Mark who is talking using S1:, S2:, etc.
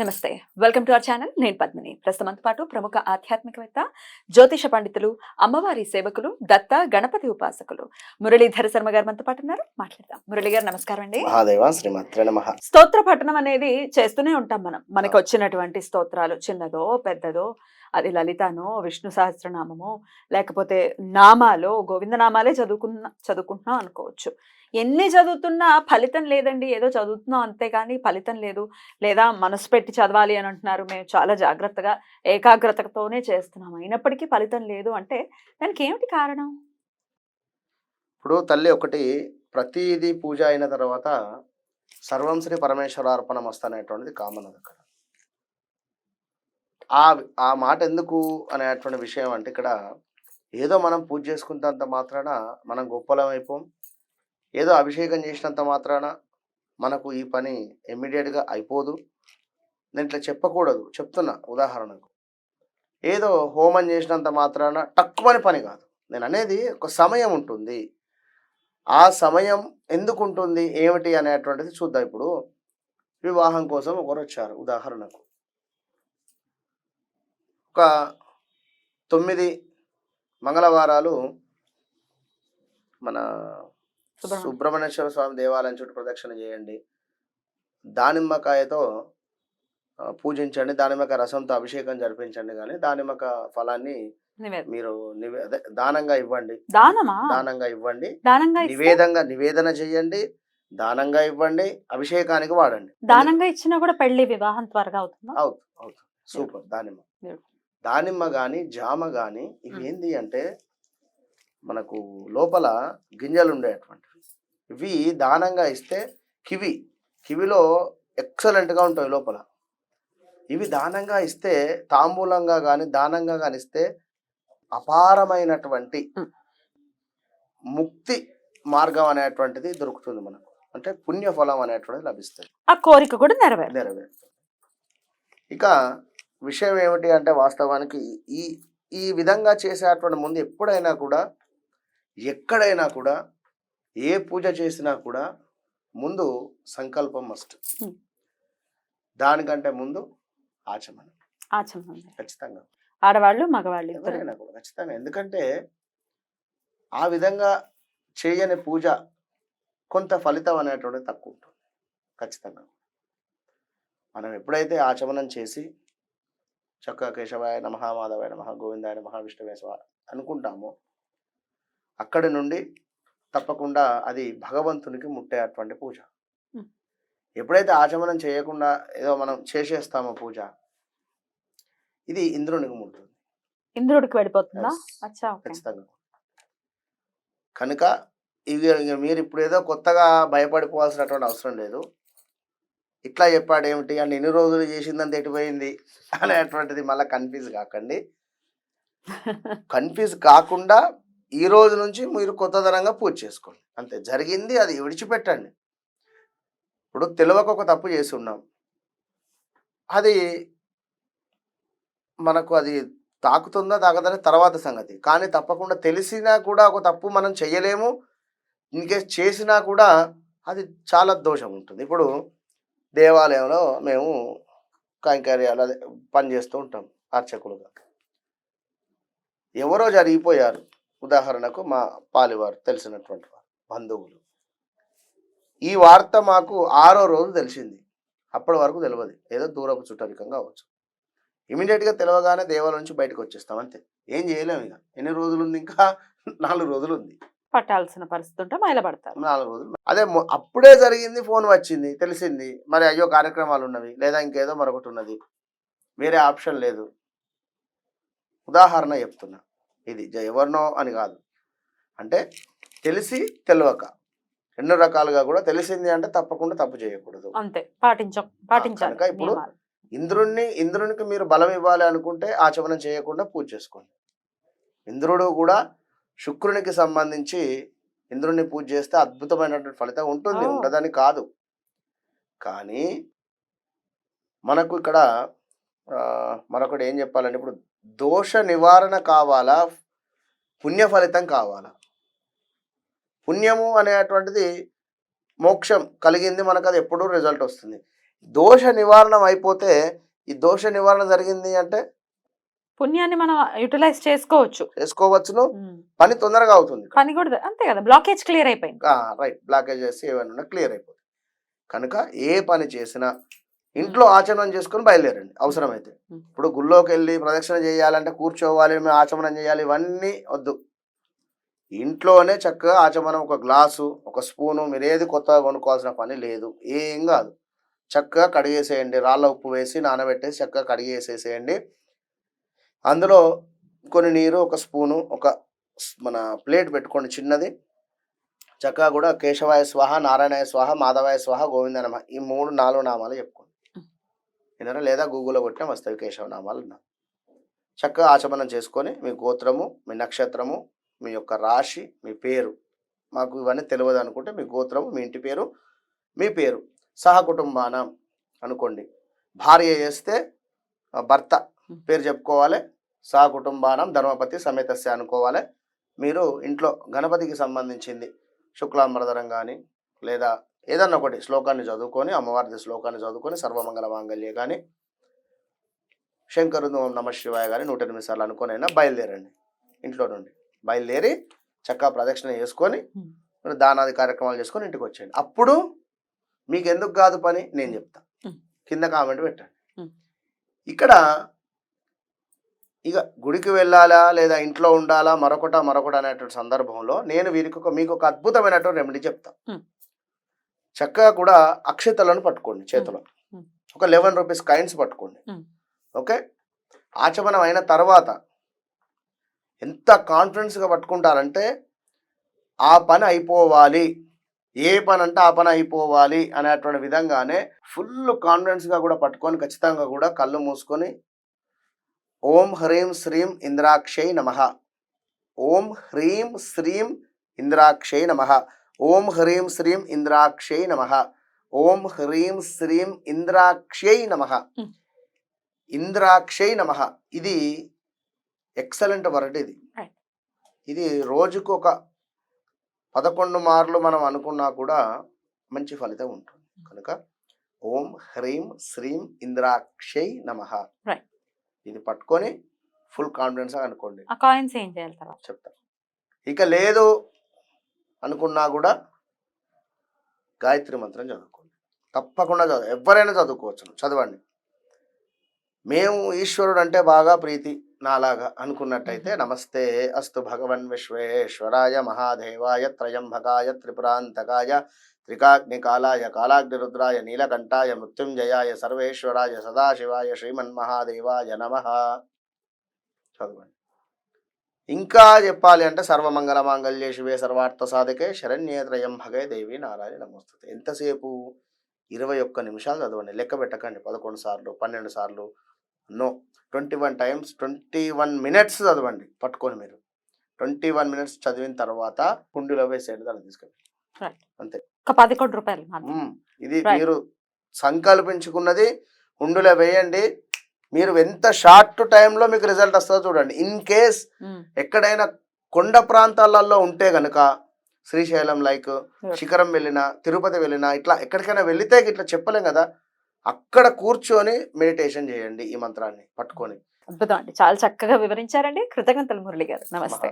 S1: నమస్తే. Welcome to our channel. నేను పద్మిని. ప్రస్తుతంతో పాటు ప్రముఖ ఆధ్యాత్మికవేత్త, జ్యోతిష పండితులు, అమ్మవారి సేవకులు, దత్త గణపతి ఉపాసకులు మురళీధర శర్మ గారు మనతో పాటు ఉన్నారు. మాట్లాడదాం. మురళి గారు నమస్కారం అండి.
S2: మహాదేవ శ్రీమాత్రే నమః.
S1: స్తోత్ర పఠనం అనేది చేస్తూనే ఉంటాం మనం. మనకు వచ్చినటువంటి స్తోత్రాలు చిన్నదో, పెద్దదో, అది లలితనో, విష్ణు సహస్రనామమో, లేకపోతే నామాలో, గోవింద నామాలే చదువుకుంటున్నాం అనుకోవచ్చు. ఎన్ని చదువుతున్నా ఫలితం లేదండి. ఏదో చదువుతున్నాం అంతే కానీ ఫలితం లేదు. లేదా మనసు పెట్టి చదవాలి అని అంటున్నారు. మేము చాలా జాగ్రత్తగా, ఏకాగ్రతతోనే చేస్తున్నాం. అయినప్పటికీ ఫలితం లేదు అంటే దానికి ఏమిటి కారణం?
S2: ఇప్పుడు తల్లి ఒకటి, ప్రతిదీ పూజ అయిన తర్వాత సర్వం శ్రీ పరమేశ్వరార్పణమస్తు అనేటువంటిది కామన్ అక్కడ. ఆ ఆ మాట ఎందుకు అనేటువంటి విషయం అంటే, ఇక్కడ ఏదో మనం పూజ చేసుకున్నంత మాత్రాన మనం గొప్పలం అయిపోం. ఏదో అభిషేకం చేసినంత మాత్రాన మనకు ఈ పని ఇమ్మీడియట్గా అయిపోదు. నేను ఇట్లా చెప్పకూడదు, చెప్తున్నా ఉదాహరణకు. ఏదో హోమం చేసినంత మాత్రాన తక్కువని పని కాదు. నేను అనేది ఒక సమయం ఉంటుంది. ఆ సమయం ఎందుకు ఉంటుంది, ఏమిటి అనేటువంటిది చూద్దాం. ఇప్పుడు వివాహం కోసం ఒకరు వచ్చారు ఉదాహరణకు. ఒక 9 మంగళవారాలు మన సుబ్రహ్మణ్యేశ్వర స్వామి దేవాలయం చుట్టూ ప్రదక్షిణ చేయండి, దానిమ్మకాయతో పూజించండి, దానిమ్మకాయ రసంతో అభిషేకం జరిపించండి, కానీ దానిమ్మక ఫలాన్ని మీరు దానంగా ఇవ్వండి. దానంగా ఇవ్వండి. నివేదన చేయండి, దానంగా ఇవ్వండి, అభిషేకానికి వాడండి.
S1: దానంగా ఇచ్చినా కూడా పెళ్లి వివాహం త్వరగా అవుతుందా?
S2: అవుతుంది. సూపర్. దానిమ్మ కానీ జామ కానీ ఇవి ఏంది అంటే మనకు లోపల గింజలు ఉండేటువంటివి. ఇవి దానంగా ఇస్తే కివిలో ఎక్సలెంట్గా ఉంటాయి లోపల. ఇవి దానంగా ఇస్తే, తాంబూలంగా కానీ దానంగా కానీ ఇస్తే అపారమైనటువంటి ముక్తి మార్గం అనేటువంటిది దొరుకుతుంది మనకు. అంటే పుణ్యఫలం అనేటువంటిది లభిస్తుంది.
S1: ఆ కోరిక కూడా నెరవేరుతుంది.
S2: ఇక విషయం ఏమిటి అంటే, వాస్తవానికి ఈ ఈ విధంగా చేసేటువంటి ముందు ఎప్పుడైనా కూడా, ఎక్కడైనా కూడా, ఏ పూజ చేసినా కూడా ముందు సంకల్పం మస్ట్. దానికంటే ముందు ఆచమనం ఖచ్చితంగా.
S1: ఆడవాళ్ళు మగవాళ్ళు
S2: ఎవరైనా కూడా ఖచ్చితంగా. ఎందుకంటే ఆ విధంగా చేయని పూజ కొంత ఫలితం అనేటువంటిది తక్కువ ఉంటుంది ఖచ్చితంగా. మనం ఎప్పుడైతే ఆచమనం చేసి చక్కగా కేశవాయ నమః, మాధవాయ నమః, గోవిందాయ నమః, విష్ణువే స్వాహ అనుకుంటామో, అక్కడి నుండి తప్పకుండా అది భగవంతునికి ముట్టేటువంటి పూజ. ఎప్పుడైతే ఆచమనం చేయకుండా ఏదో మనం చేసేస్తామో పూజ, ఇది ఇంద్రునికి ముడుతుంది.
S1: ఇంద్రుడికి వెళ్ళిపోతుందా?
S2: ఖచ్చితంగా. కనుక ఇవి మీరు ఇప్పుడు ఏదో కొత్తగా భయపడిపోవాల్సినటువంటి అవసరం లేదు. ఇట్లా చెప్పాడు ఏమిటి అని, ఎన్ని రోజులు చేసిందంత ఎటుపోయింది అనేటువంటిది మళ్ళీ కన్ఫ్యూజ్ కాకండి. కన్ఫ్యూజ్ కాకుండా ఈ రోజు నుంచి మీరు కొత్తదనంగా పూజ చేసుకోండి. అంతే. జరిగింది అది విడిచిపెట్టండి. ఇప్పుడు తెలియక ఒక తప్పు చేసి ఉన్నాం, అది మనకు అది తాకుతుందా తాకదని తర్వాత సంగతి. కానీ తప్పకుండా తెలిసినా కూడా ఒక తప్పు మనం చెయ్యలేము. ఇన్కేస్ చేసినా కూడా అది చాలా దోషం ఉంటుంది. ఇప్పుడు దేవాలయంలో మేము కైంకర్యాలు అదే పనిచేస్తూ ఉంటాం అర్చకులుగా. ఎవరో జరిగిపోయారు ఉదాహరణకు, మా పాలివారు, తెలిసినటువంటి వారు, బంధువులు. ఈ వార్త మాకు 6వ రోజు తెలిసింది. అప్పటి వరకు తెలియదు, ఏదో దూరపు చుట్టరికంగా అవ్వచ్చు. ఇమీడియట్గా తెలియగానే దేవాలయం నుంచి బయటకు వచ్చేస్తాం అంతే. ఏం చేయలేము. ఇక ఎన్ని రోజులు ఉంది? ఇంకా 4 రోజులు ఉంది.
S1: పట్టాల్సిన పరిస్థితి ఉంటే మైలపడతారు.
S2: 4 రోజులు. అదే అప్పుడే జరిగింది, ఫోన్ వచ్చింది, తెలిసింది, మరి అయ్యో కార్యక్రమాలు ఉన్నవి, లేదా ఇంకేదో మరొకటి ఉన్నది, వేరే ఆప్షన్ లేదు. ఉదాహరణ చెప్తున్నా, ఇది ఎవరినో అని కాదు. అంటే తెలిసి తెలియక 2 రకాలుగా కూడా. తెలిసింది అంటే తప్పకుండా తప్పు చేయకూడదు,
S1: అంతే. పాటించాలి.
S2: ఇప్పుడు ఇంద్రునికి మీరు బలం ఇవ్వాలి అనుకుంటే ఆచమనం చేయకుండా పూజ చేసుకోండి. ఇంద్రుడు కూడా శుక్రునికి సంబంధించి, ఇంద్రుడిని పూజ చేస్తే అద్భుతమైనటువంటి ఫలితం ఉంటుంది, ఉండదని కాదు. కానీ మనకు ఇక్కడ మరొకటి ఏం చెప్పాలంటే, ఇప్పుడు దోష నివారణ కావాలా, పుణ్య ఫలితం కావాలా? పుణ్యము అనేటువంటిది మోక్షం కలిగింది మనకు, అది ఎప్పుడూ రిజల్ట్ వస్తుంది. దోష నివారణ అయిపోతే ఈ దోష నివారణ జరిగింది అంటే
S1: పుణ్యాన్ని మనం యూటిలైజ్ చేసుకోవచ్చు.
S2: చేసుకోవచ్చును, పని తొందరగా అవుతుంది.
S1: పని కూడా అంతే కదా, బ్లాకేజ్ క్లియర్ అయిపోయింది.
S2: రైట్, బ్లాకేజెస్ ఏమైనా క్లియర్ అయిపోతుంది. కనుక ఏ పని చేసినా ఇంట్లో ఆచమనం చేసుకొని బయలుదేరండి అవసరమైతే. ఇప్పుడు గుళ్ళోకి వెళ్ళి ప్రదక్షిణ చేయాలంటే కూర్చోవాలి, మేము ఆచమనం చేయాలి, ఇవన్నీ వద్దు. ఇంట్లోనే చక్కగా ఆచమనం, ఒక గ్లాసు, ఒక స్పూను, మీరు ఏది కొత్తగా కొనుక్కోవాల్సిన పని లేదు, ఏం కాదు. చక్కగా కడిగేసేయండి, రాళ్ళ ఉప్పు వేసి నానబెట్టేసి చక్కగా కడిగేసేసేయండి. అందులో కొన్ని నీరు, ఒక స్పూను, ఒక మన ప్లేట్ పెట్టుకోండి చిన్నది. చక్కగా కూడా కేశవాయ స్వాహ, నారాయణాయ స్వాహ, మాధవాయ స్వాహ, గోవింద నమ, ఈ 3-4 నామాలు చెప్పుకోండి. విన్నారా? లేదా గూగుల్లో కొట్టినా వస్తాయి కేశవ నామాలు. చక్కగా ఆచమనం చేసుకొని మీ గోత్రము, మీ నక్షత్రము, మీ యొక్క రాశి, మీ పేరు, మాకు ఇవన్నీ తెలియదు అనుకుంటే మీ గోత్రము, మీ ఇంటి పేరు, మీ పేరు, సహకుటుంబానం అనుకోండి. భార్య చేస్తే భర్త పేరు చెప్పుకోవాలి, సహకుటుంబానం ధర్మపతి సమేతస్య అనుకోవాలి. మీరు ఇంట్లో గణపతికి సంబంధించింది శుక్లాంబరధరం కానీ లేదా ఏదన్నా ఒకటి శ్లోకాన్ని చదువుకొని, అమ్మవారి శ్లోకాన్ని చదువుకొని, సర్వమంగళ మాంగళ్య కానీ, శంకరుడు ఓం నమ శివాయ కానీ 108 సార్లు అనుకొని అయినా బయలుదేరండి. ఇంట్లో నుండి బయలుదేరి చక్కగా ప్రదక్షిణ చేసుకొని దానాది కార్యక్రమాలు చేసుకొని ఇంటికి వచ్చేయండి. అప్పుడు మీకు ఎందుకు కాదు పని నేను చెప్తా, కింద కామెంట్ పెట్టండి. ఇక్కడ ఇక గుడికి వెళ్ళాలా లేదా ఇంట్లో ఉండాలా మరొకట అనేటువంటి సందర్భంలో నేను వీరికి మీకు ఒక అద్భుతమైనటువంటి రెమెడీ చెప్తా. చక్కగా కూడా అక్షతలను పట్టుకోండి చేతిలో, ఒక 11 రూపీస్ కాయిన్స్ పట్టుకోండి. ఓకే, ఆచమనం అయిన తర్వాత ఎంత కాన్ఫిడెన్స్గా పట్టుకుంటారంటే ఆ పని అయిపోవాలి, ఏ పని అంటే ఆ పని అయిపోవాలి అనేటువంటి విధంగానే ఫుల్ కాన్ఫిడెన్స్గా కూడా పట్టుకొని ఖచ్చితంగా కూడా కళ్ళు మూసుకొని ఓం హ్రీం శ్రీం ఇంద్రాక్షై నమః, ఓం హ్రీం శ్రీం ఇంద్రాక్షై నమః, ఓం హ్రీం శ్రీం ఇంద్రాక్షై నమః, ఓం హ్రీం శ్రీం ఇంద్రాక్షై నమః, ఇంద్రాక్షై నమః. ఇది ఎక్సలెంట్ వర్డ్. ఇది రోజుకు ఒక 11 మార్లు మనం అనుకున్నా కూడా మంచి ఫలితం ఉంటుంది. కనుక ఓం హ్రీం శ్రీం ఇంద్రాక్షై నమః ఇది పట్టుకొని ఫుల్ కాన్ఫిడెన్స్ అనుకోండి.
S1: ఆ కాయిన్స్ ఏం చేయాలి తర్వాత
S2: చెప్తా. ఇక లేదు అనుకున్నా కూడా గాయత్రి మంత్రం చదువుకోండి, తప్పకుండా ఎవరైనా చదువుకోవచ్చు, చదవండి. మేము ఈశ్వరుడు అంటే బాగా ప్రీతి నాలాగా అనుకున్నట్టయితే నమస్తే అస్తు భగవన్ విశ్వేశ్వరాయ మహాదేవాయ త్రయంబకాయ త్రిపురాంతకాయ త్రికాగ్నికాలాయ కాలాగ్నిరుద్రాయ నీలకంఠాయ మృత్యుంజయాయ సర్వేశ్వరాయ సదాశివాయ శ్రీమన్మహాదేవాయ నమః చదవండి. ఇంకా చెప్పాలి అంటే సర్వమంగళ మాంగళ్యే శివే సర్వార్థ సాధకే శరణ్యే త్రయంబకే దేవి నారాయణ నమోస్తుతే. ఎంతసేపు? 21 నిమిషాలు చదవండి. లెక్క పెట్టకండి, 11 సార్లు 12 సార్లు నో, 21 టైమ్స్ 21 మినిట్స్ చదవండి పట్టుకొని. మీరు 21 మినిట్స్ చదివిన తర్వాత కుండీలో వేసేయండి, దాన్ని తీసుకెళ్ళి అంతే.
S1: 11 రూపాయలు
S2: ఇది మీరు సంకల్పించుకున్నది హుండీలో వేయండి. మీరు ఎంత షార్ట్ టైంలో మీకు రిజల్ట్ వస్తుందో చూడండి. ఇన్ కేస్ ఎక్కడైనా కొండ ప్రాంతాలలో ఉంటే గనక శ్రీశైలం లైక్ శిఖరం వెళ్ళినా, తిరుపతి వెళ్ళినా, ఇట్లా ఎక్కడికైనా వెళితే ఇట్లా చెప్పలేం కదా, అక్కడ కూర్చొని మెడిటేషన్ చేయండి ఈ మంత్రాన్ని పట్టుకొని.
S1: అద్భుతం అండి, చాలా చక్కగా వివరించారండి. కృతజ్ఞతలు మురళి గారు. నమస్తే.